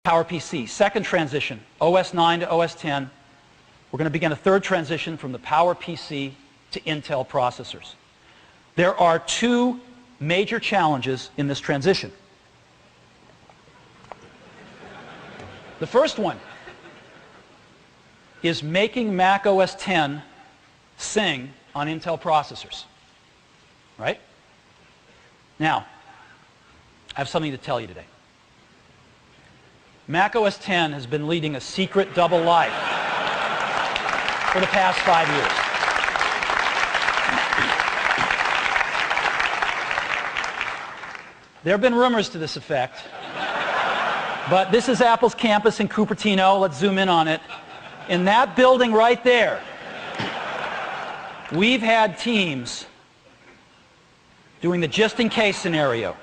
PowerPC, second transition, OS 9 to OS 10. We're going to begin a third transition from the PowerPC to Intel processors. There are two major challenges in this transition. The first one is making Mac OS X sing on Intel processors. Right? Now, I have something to tell you today. Mac OS X has been leading a secret double life for the past 5 years. There have been rumors to this effect, but this is Apple's campus in Cupertino. Let's zoom in on it. In that building right there, we've had teams doing the just-in-case scenario.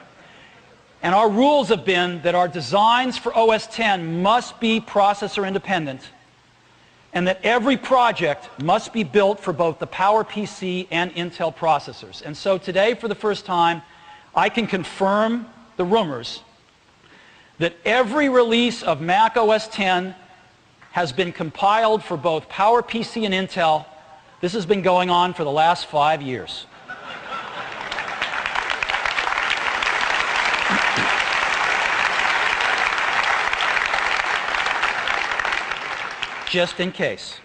And our rules have been that our designs for OS X must be processor independent, and that every project must be built for both the PowerPC and Intel processors. And so today, for the first time, I can confirm the rumors that every release of Mac OS X has been compiled for both PowerPC and Intel. This has been going on for the last 5 years. Just in case.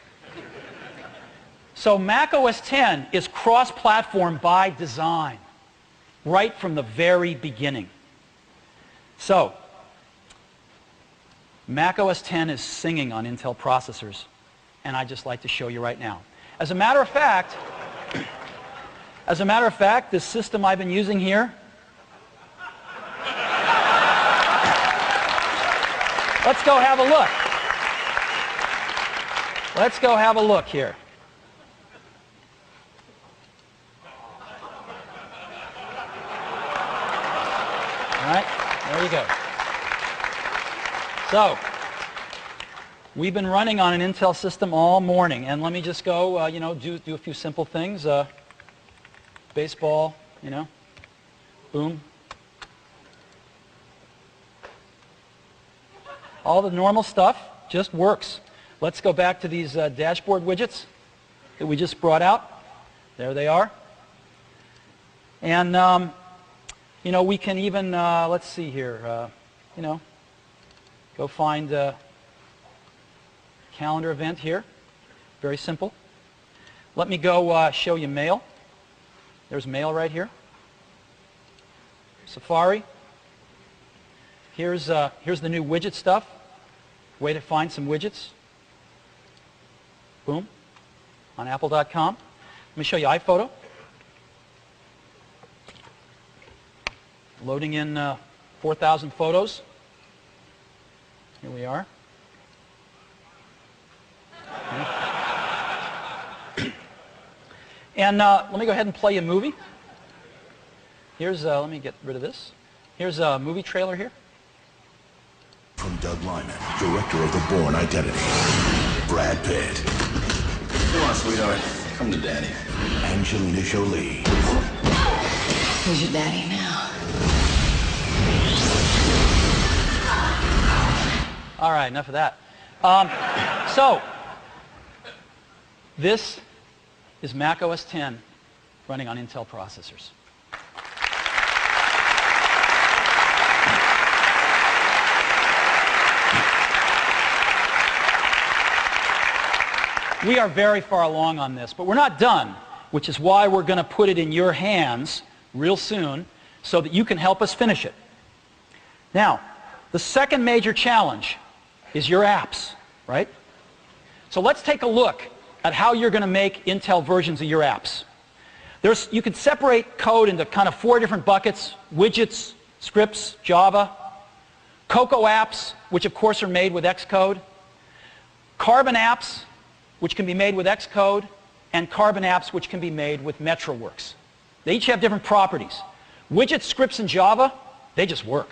So Mac OS X is cross-platform by design, right from the very beginning. So Mac OS X is singing on Intel processors, and I'd just like to show you right now. As a matter of fact, this system I've been using here, let's go have a look. Let's go have a look here. All right, there you go. So, we've been running on an Intel system all morning, and let me just go, do a few simple things. Baseball, boom. All the normal stuff just works. Let's go back to these dashboard widgets that we just brought out. There they are. And, we can even, let's see here, go find a calendar event here. Very simple. Let me go show you mail. There's mail right here. Safari. Here's the new widget stuff. Way to find some widgets. Boom. On apple.com. Let me show you iPhoto. Loading in 4,000 photos. Here we are. And let me go ahead and play a movie. Here's, let me get rid of this. Here's a movie trailer here. From Doug Lyman, director of The Bourne Identity. Brad Pitt. Come on, sweetheart. Come to daddy. Angelina Jolie. Who's your daddy now? All right, enough of that. So, this is Mac OS X running on Intel processors. We are very far along on this, but we're not done, which is why we're going to put it in your hands real soon so that you can help us finish it. Now, the second major challenge is your apps, right? So let's take a look at how you're going to make Intel versions of your apps. You can separate code into kind of 4 different buckets: widgets, scripts, Java, Cocoa apps, which of course are made with Xcode, Carbon apps, which can be made with Xcode, and Carbon apps, which can be made with MetroWorks. They each have different properties. Widgets, scripts, and Java, they just work,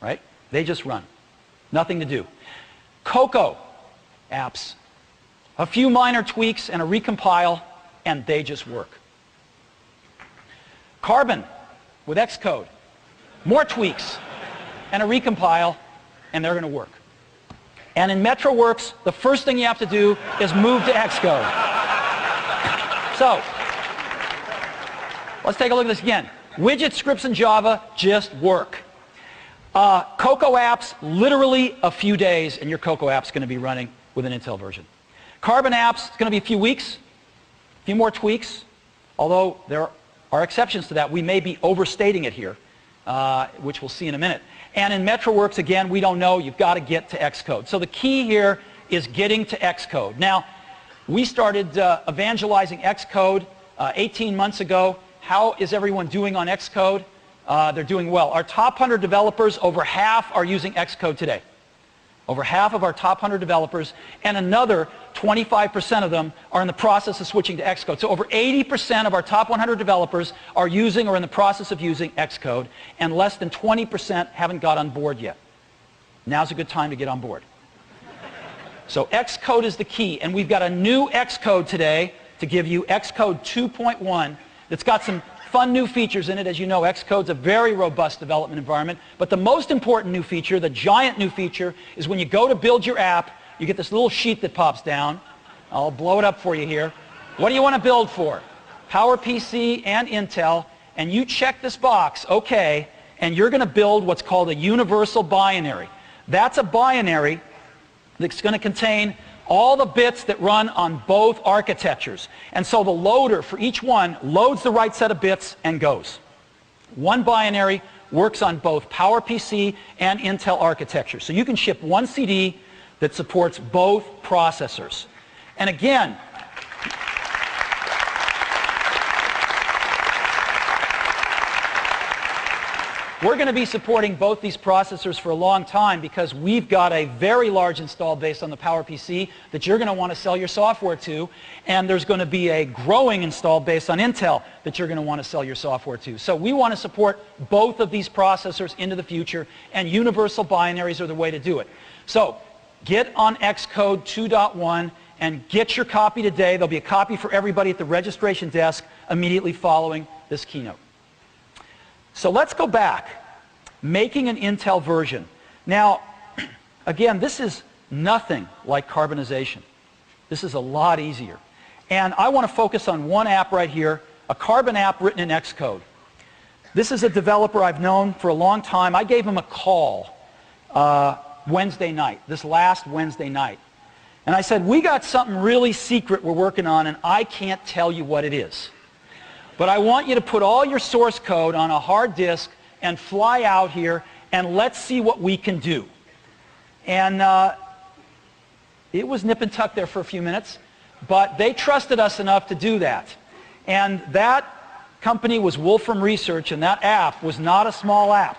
right? They just run. Nothing to do. Cocoa apps, a few minor tweaks and a recompile, and they just work. Carbon with Xcode, more tweaks and a recompile, and they're going to work. And in MetroWorks, the first thing you have to do is move to Xcode. So, let's take a look at this again. Widget scripts in Java just work. Cocoa apps, literally a few days, and your Cocoa app's going to be running with an Intel version. Carbon apps, it's going to be a few weeks, a few more tweaks, although there are exceptions to that. We may be overstating it here, which we'll see in a minute. And in MetroWorks, again, we don't know. You've got to get to Xcode. So the key here is getting to Xcode. Now, we started evangelizing Xcode 18 months ago. How is everyone doing on Xcode? They're doing well. Our top 100 developers, over half are using Xcode today. Over half of our top 100 developers, and another 25% of them are in the process of switching to Xcode. So over 80% of our top 100 developers are using or in the process of using Xcode, and less than 20% haven't got on board yet. Now's a good time to get on board. So Xcode is the key, and we've got a new Xcode today to give you, Xcode 2.1, that's got some fun new features in it. As you know, Xcode's a very robust development environment, but the most important new feature, the giant new feature, is when you go to build your app, you get this little sheet that pops down. I'll blow it up for you here. What do you want to build for? PowerPC and Intel, and you check this box, okay, and you're going to build what's called a universal binary. That's a binary that's going to contain all the bits that run on both architectures. And so the loader for each one loads the right set of bits and goes. One binary works on both PowerPC and Intel architecture. So you can ship one CD that supports both processors. And again, we're going to be supporting both these processors for a long time because we've got a very large installed base on the PowerPC that you're going to want to sell your software to, and there's going to be a growing installed base on Intel that you're going to want to sell your software to. So we want to support both of these processors into the future, and universal binaries are the way to do it. So get on Xcode 2.1 and get your copy today. There'll be a copy for everybody at the registration desk immediately following this keynote. So let's go back, making an Intel version. Now, again, this is nothing like carbonization. This is a lot easier. And I want to focus on one app right here, a Carbon app written in Xcode. This is a developer I've known for a long time. I gave him a call Wednesday night, this last Wednesday night. And I said, we got something really secret we're working on, and I can't tell you what it is. But I want you to put all your source code on a hard disk and fly out here, and let's see what we can do. And it was nip and tuck there for a few minutes, but they trusted us enough to do that. And that company was Wolfram Research, and that app was not a small app.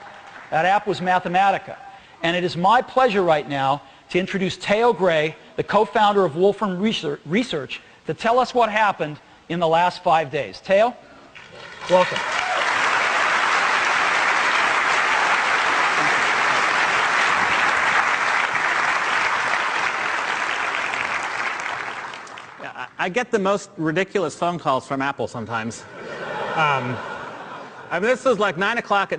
That app was Mathematica. And it is my pleasure right now to introduce Theo Gray, the co-founder of Wolfram Research, to tell us what happened in the last 5 days. Theo? Welcome. I get the most ridiculous phone calls from Apple sometimes. I mean, this was like 9 o'clock at